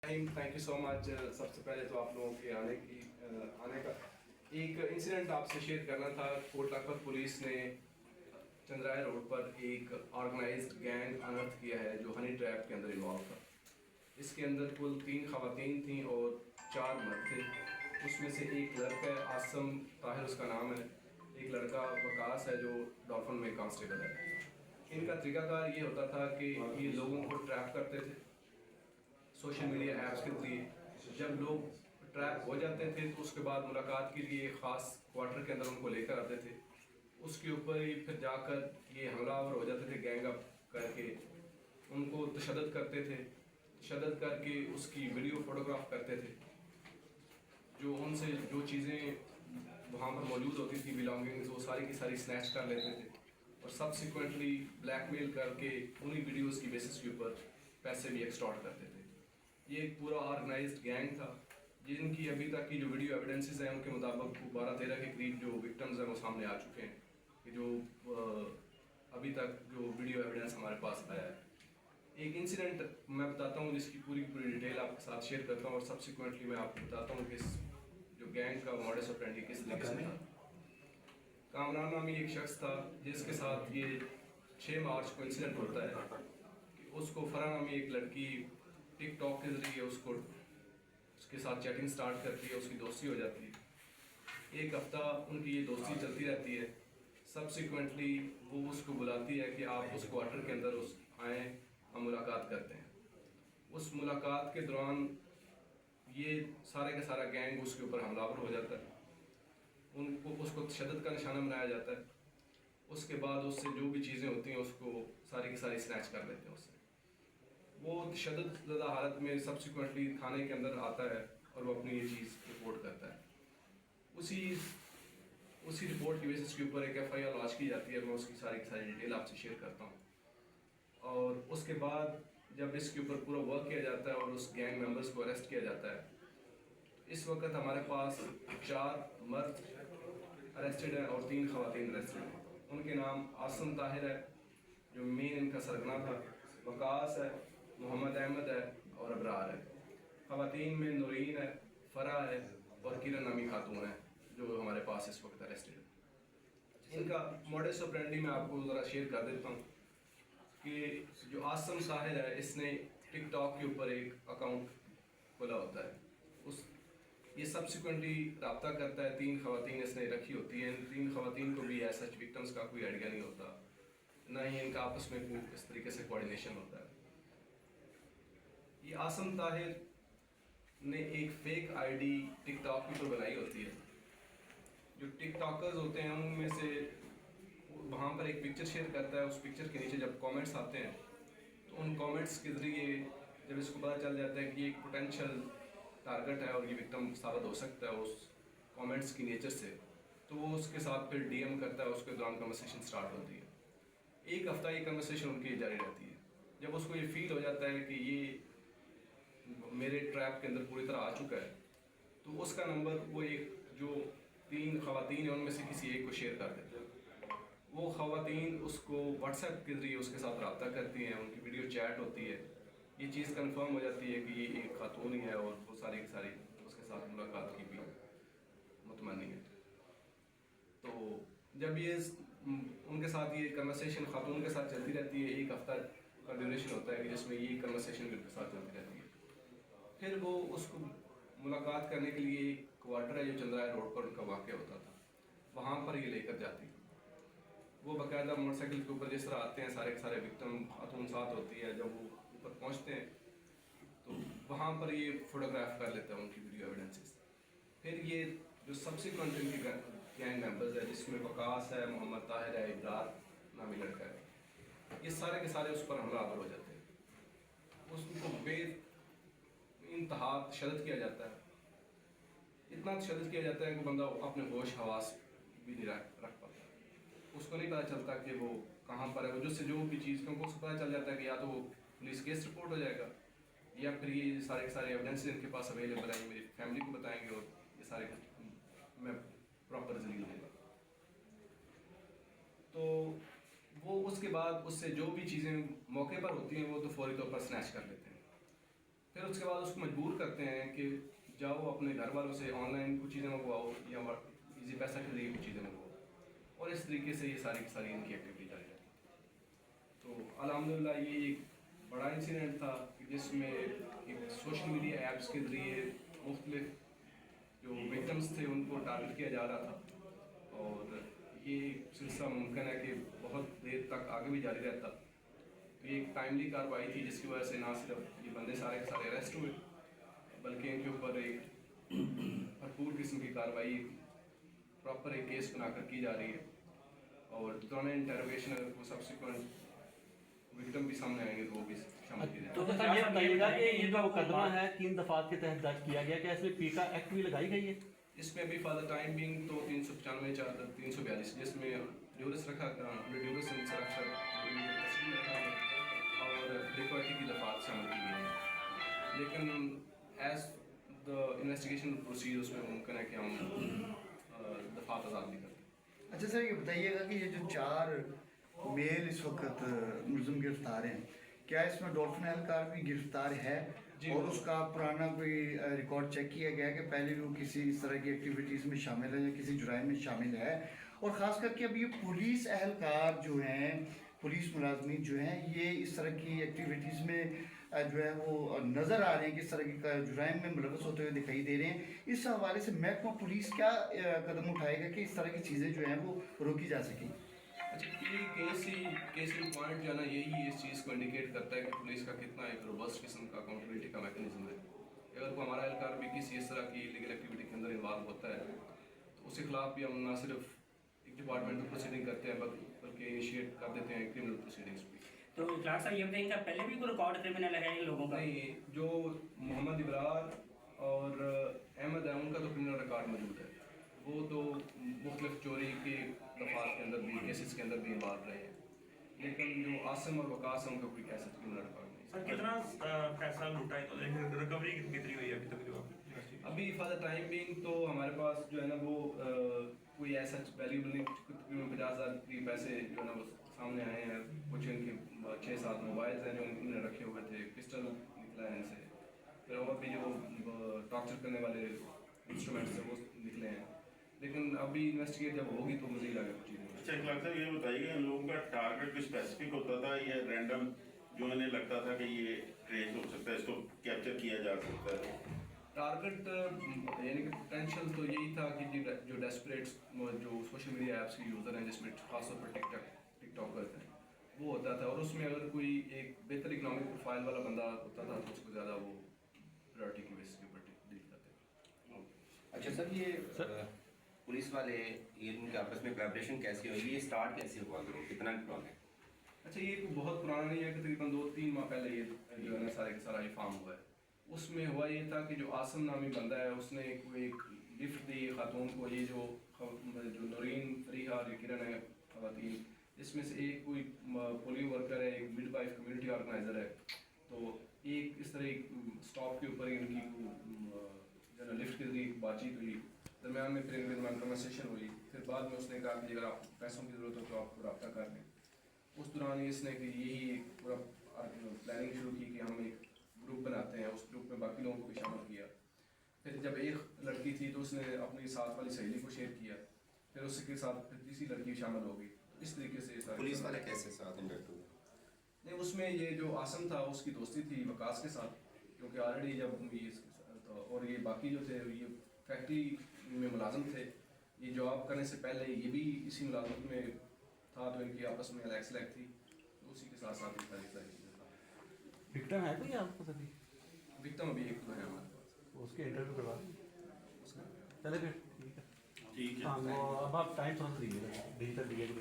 Thank you so much. सबसे पहले तो आप लोगों के आने का एक इंसिडेंट आपसे शेयर करना था। कोट लखपत पुलिस ने चंद्राया रोड पर एक ऑर्गेनाइज्ड गैंग अनर्थ किया है जो हनी ट्रैप के अंदर इन्वॉल्व था। इसके अंदर कुल 3 खवातीन थीं और 4 मर्द थे। उसमें से एक लड़का है, आसम ताहिर उसका नाम है, एक लड़का वकास है जो डॉल्फिन में कांस्टेबल है। इनका तरीकाकार ये होता था कि ये लोगों को ट्रैप करते थे सोशल मीडिया ऐप्स के जरिए। जब लोग ट्रैप हो जाते थे तो उसके बाद मुलाकात के लिए ख़ास क्वार्टर के अंदर उनको लेकर आते थे। उसके ऊपर ही फिर जाकर ये हमलावर हो जाते थे, गैंग अप करके उनको तशद्दुद करते थे। तशद्दुद करके उसकी वीडियो फोटोग्राफ करते थे। जो उनसे जो चीज़ें वहाँ पर मौजूद होती थी, बिलोंगिंग्स, वो सारी की सारी स्नैच कर लेते थे और सब्सिक्वेंटली ब्लैकमेल करके उन्हीं वीडियोज़ की बेसिस के ऊपर पैसे भी एक्सटॉर्ट करते थे। ये एक पूरा ऑर्गेनाइज्ड गैंग था जिनकी अभी तक की जो वीडियो एविडेंसेस हैं उनके मुताबिक 12-13 के करीब जो विक्टिम्स हैं वो सामने आ चुके हैं। कि जो अभी तक जो वीडियो एविडेंस हमारे पास आया है। एक इंसिडेंट मैं बताता हूँ जिसकी पूरी डिटेल आपके साथ शेयर करता हूँ और सब्सिक्वेंटली मैं आपको बताता हूँ कि इस जो गैंग का मॉडस ऑपरेंडी किस तरीके से था। कामरान नामी एक शख्स था जिसके साथ ये 6 मार्च को इंसिडेंट होता है कि उसको फरा नामी एक लड़की टिकटॉक के ज़रिए उसके साथ चैटिंग स्टार्ट करती है, उसकी दोस्ती हो जाती है। एक हफ्ता उनकी ये दोस्ती चलती रहती है। सब्सिक्वेंटली वो उसको बुलाती है कि आप उस क्वार्टर के अंदर आएँ, हम मुलाकात करते हैं। उस मुलाकात के दौरान ये सारे का सारा गैंग उसके ऊपर हमलावर हो जाता है। उसको तशद्दुद का निशाना बनाया जाता है। उसके बाद उससे जो भी चीज़ें होती हैं उसको सारी की सारी स्नैच कर लेते हैं उससे। वो तशद्दुद हालत में सब्सिक्वेंटली थाने के अंदर आता है और वो अपनी ये चीज़ रिपोर्ट करता है। उसी रिपोर्ट की बेसिस के ऊपर एक FIR लॉन्च की जाती है। मैं उसकी सारी की सारी डिटेल आपसे शेयर करता हूँ। और उसके बाद जब इसके ऊपर पूरा वर्क किया जाता है और उस गैंग मेंबर्स को अरेस्ट किया जाता है, इस वक्त हमारे पास 4 मर्द अरेस्टेड हैं और 3 खवातीन अरेस्टेड हैं। उनके नाम आसम ताहिर है जो मेन इनका सरगना था, वकास है, मोहम्मद अहमद है और अबरार है। खवातीन में नूरीन है, फरा है और किरण नामी खातून है जो हमारे पास इस वक्त अरेस्टेड है। इनका मॉडस ऑपरेंडी मैं आपको ज़रा शेयर कर देता हूँ कि जो आसम साहिर है इसने टिकटॉक के ऊपर एक अकाउंट खोला होता है। ये सब्सिक्वेंटली रब्ता करता है। 3 खवातीन इसने रखी होती हैं। इन 3 खवातीन को भी ऐसा विक्टिम्स का कोई आइडिया नहीं होता, ना ही इनका आपस में कोई इस तरीके से कोऑर्डिनेशन होता है। ये आसम ताहिर ने एक फेक आईडी टिकटॉक के ऊपर बनाई होती है। जो टिकटॉकर्स होते हैं उनमें से वहाँ पर एक पिक्चर शेयर करता है। उस पिक्चर के नीचे जब कमेंट्स आते हैं तो उन कमेंट्स के ज़रिए जब इसको पता चल जाता है कि ये एक पोटेंशियल टारगेट है और ये विक्टिम साबित हो सकता है उस कमेंट्स की नेचर से, तो वो उसके साथ फिर DM करता है। उसके दौरान कन्वर्सेशन स्टार्ट होती है। एक हफ्ता ये कन्वर्सेशन उनकी जारी रहती है। जब उसको ये फील हो जाता है कि ये मेरे ट्रैप के अंदर पूरी तरह आ चुका है, तो उसका नंबर वो एक जो 3 खवातीन है उनमें से किसी एक को शेयर कर देता है। वो खवातीन उसको व्हाट्सएप के ज़रिए उसके साथ रब्ता करती हैं, उनकी वीडियो चैट होती है। ये चीज़ कंफर्म हो जाती है कि ये एक खातून ही है और वो सारी की सारी उसके साथ मुलाकात की भी मुतमनी है। तो जब ये उनके साथ ये कन्वर्सेशन खातून के साथ चलती रहती है, एक हफ्ता का ड्यूरेशन होता है कि जिसमें ये कन्वर्सेशन उनके साथ चलती रहती है। फिर वो उसको मुलाकात करने के लिए एक क्वार्टर है जो चंद्राया रोड पर उनका वाक़या होता था, वहाँ पर ये लेकर जाती है। वो बाकायदा मोटरसाइकिल के ऊपर जिस तरह आते हैं सारे के सारे विक्टिम खातून साथ होती है। जब वो ऊपर पहुंचते हैं तो वहाँ पर ये फोटोग्राफ कर लेते हैं उनकी वीडियो एविडेंसेस। फिर ये जो सब्सिक्वेंट इनकी गैंग मेंबर्स है जिसमें वकास है, मोहम्मद ताहिर है, इब्रार नामी लड़का है, ये सारे के सारे उस पर हमलावर हो जाते हैं। उसको इंतहा तशद्दुद किया जाता है। इतना तशद्दुद किया जाता है कि बंदा अपने होश हवास भी नहीं रख पाता। उसको नहीं पता चलता कि वो कहाँ पर है। वो जिससे जो भी चीज़ क्योंकि उसको पता चल जाता है कि या तो वो पुलिस केस रिपोर्ट हो जाएगा या फिर ये सारे के सारे एविडेंस इनके पास अवेलेबल है, मेरी फैमिली को बताएंगे और ये सारे मैं प्रॉपर जलील दूंगा। तो वो उसके बाद उससे जो भी चीज़ें मौके पर होती हैं वो तो फौरी तौर पर स्नैच कर लेते हैं। پھر اس کے بعد اس کو مجبور کرتے ہیں کہ جاؤ اپنے گھر والوں سے آن لائن کچھ چیزیں منگواؤ یا ایزی پیسہ کے ذریعے کچھ چیزیں منگواؤ، اور اس طریقے سے یہ ساری کی ساری ان کی ایکٹیویٹی جاری رہتی ہے۔ تو الحمدللہ یہ ایک بڑا انسیڈنٹ تھا جس میں ایک سوشل میڈیا ایپس کے ذریعے مختلف جو وکٹمس تھے ان کو ٹارگٹ کیا جا رہا تھا، اور یہ سلسلہ ممکن ہے کہ بہت دیر تک آگے بھی جاری رہتا۔ تو یہ ایک ٹائملی کارروائی تھی جس کی وجہ سے نہ صرف یہ بندے سارے کے سارے اریسٹ ہوئے، بلکہ ان کے اوپر ایک بھرپور قسم کی کارروائی پراپر ایک کیس بنا کر کی جا رہی ہے، اور دوران انٹروگیشن اگر کوئی سبسیکوینٹ وکٹم بھی سامنے آئیں گے تو وہ بھی شامل کیے جائیں تو سر یہ بتائیے گا کہ یہ جو مقدمہ ہے 3 دفعات کے تحت درج کیا گیا، کیا اس میں پیکا ایکٹ بھی لگائی گئی ہے؟ اس میں ابھی فار دا ٹائم بینگ تو 395 342 جس میں ڈیورس رکھا ڈیورس رکھا اور ڈیکوائٹی کی دفعات شامل کی گئی ہیں، لیکن ایز دا انویسٹیگیشن پروسیڈ اس میں ممکن ہے کہ ہم دفعات آزاد بھی کریں۔ اچھا سر یہ بتائیے گا کہ یہ جو 4 میل اس وقت ملزم گرفتار ہیں، کیا اس میں ڈولفن اہلکار بھی گرفتار ہے؟ جی، اور اس کا پرانا کوئی ریکارڈ چیک کیا گیا ہے کہ پہلے بھی وہ کسی اس طرح کی ایکٹیویٹیز میں شامل ہے یا کسی جرائم میں شامل ہے؟ اور خاص کر کے اب یہ پولیس اہلکار جو ہیں، پولیس ملازمین جو ہیں، یہ اس طرح کی ایکٹیویٹیز میں جو ہے وہ نظر آ رہے ہیں کہ اس طرح کی جرائم میں ملوث ہوتے ہوئے دکھائی دے رہے ہیں، اس حوالے سے محکمہ پولیس کیا قدم اٹھائے گا کہ اس طرح کی چیزیں جو ہیں وہ روکی جا سکیں؟ اچھا، یہ کیسی پوائنٹ جو ہے نا یہی اس چیز کو انڈیکیٹ کرتا ہے کہ پولیس کا کتنا ایک روبسٹ قسم کا اکاؤنٹیبلٹی کا میکنزم ہے۔ اگر کوئی ہمارا اہلکار بھی کسی اس طرح کی لیگل ایکٹیویٹی کے اندر انوالو ہوتا ہے تو اس کے خلاف بھی ہم نہ صرف ایک ڈپارٹمنٹل پروسیڈنگ کرتے ہیں بلکہ انیشیٹ کر دیتے ہیں کرمنل پروسیڈنگس بھی۔ تو اجلاس صاحب یہ بتائیں کہ پہلے بھی کوئی ریکارڈ کرمنل ہے ان لوگوں کا؟ نہیں، جو محمد ابرار اور احمد ہے ان کا تو کرمنل ریکارڈ موجود ہے، وہ تو مختلف چوری کے دفعات کے اندر بھی کیسز کے اندر بھی انوالو رہے ہیں، لیکن جو عاصم اور وقاص ہیں ان کا کوئی کیسز کرمنل ریکارڈ نہیں۔ سر کتنا پیسہ لوٹا ہے تو ریکوری کتنی ہوئی ہے ابھی تک جو ابھی فار دا ٹائم بینگ تو ہمارے پاس جو ہے نا وہ کوئی ایسا ویلیوبل نہیں، تقریباً 50,000 کے پیسے جو ہے نا وہ سامنے آئے ہیں، کچھ ان کے 6-7 موبائلز ہیں جو انہوں نے رکھے ہوئے تھے، پسٹل نکلا ہے ان سے، پھر اور بھی جو ٹارچر کرنے والے انسٹرومنٹس ہیں وہ نکلے ہیں، لیکن ابھی انویسٹیگیٹ جب ہوگی تو مزید آگے کچھ چیزیں۔ اچھا اخلاق صاحب یہ بتائیے کہ ان لوگوں کا ٹارگیٹ کوئی اسپیسیفک ہوتا تھا یا رینڈم جو انہیں لگتا تھا کہ یہ ٹریس ہو سکتا ہے، اس کو کیپچر کیا جا سکتا ہے؟ ٹارگٹ یعنی کہ پوٹینشیل تو یہی تھا کہ جو ڈیسپریٹس جو سوشل میڈیا ایپس کے یوزر ہیں جس میں خاص طور پر ٹک ٹاکرز ہیں وہ ہوتا تھا، اور اس میں اگر کوئی ایک بہتر اکنامک پروفائل والا بندہ ہوتا تھا تو اس کو زیادہ وہ پریورٹی کی بیسس کے اوپر ڈیل کرتے تھے۔ اچھا سر یہ پولیس والے ان کے آپس میں کولیبریشن کیسے ہوئی، یہ اسٹارٹ کیسے ہوا، کتنا پرانا ہے؟ اچھا، یہ بہت پرانا نہیں ہے، تقریباً 2-3 ماہ پہلے یہ جو ہے نا سارے کا سارا یہ فارم ہوا ہے۔ اس میں ہوا یہ تھا کہ جو عاصم نامی بندہ ہے اس نے کوئی ایک گفٹ دی خاتون کو، یہ جو نورین، فریحہ اور کرن ہے خواتین، اس میں سے ایک کوئی پولیو ورکر ہے، ایک مڈ وائف کمیونٹی آرگنائزر ہے، تو ایک اس طرح ایک اسٹاپ کے اوپر ان کی جو ہے نا لفٹ کے ذریعے بات چیت ہوئی، درمیان میں پھر کنورسیشن ہوئی، پھر بعد میں اس نے کہا کہ اگر آپ کو پیسوں کی ضرورت ہو تو آپ کو رابطہ کر لیں۔ اس دوران اس نے کہ یہی ایک پورا پلاننگ شروع کی کہ ہم ایک گروپ بناتے ہیں، اس گروپ میں باقی لوگوں کو بھی شامل کیا، پھر جب ایک لڑکی تھی تو اس نے اپنی ساتھ والی سہیلی کو شیئر کیا، پھر اس کے ساتھ پھر تیسری لڑکی شامل ہو گئی، تو اس طریقے سے پولیس والے کیسے ساتھ انڈکٹ ہوئے؟ نہیں، اس میں یہ جو عاصم تھا اس کی دوستی تھی وقاص کے ساتھ، کیونکہ آلریڈی جب یہ اور یہ باقی جو تھے یہ فیکٹری میں ملازم تھے، یہ جاب کرنے سے پہلے یہ بھی اسی ملازمت میں تھا، تو ان کی آپس میں الیکس لیک تھی، تو اسی کے ساتھ ساتھ ساری چیزیں تھا۔ وکٹم ہے کوئی آپ کو سبھی؟ وکٹم ابھی ایک تو ہے ہمارے پاس، اس کے انٹرویو کروا اس کا چلے پھر ٹھیک ہے۔ ٹھیک ہے، ہاں اب آپ ٹائم تھوڑا سا دیجیے گا، ڈیجیٹل دیجیے گا۔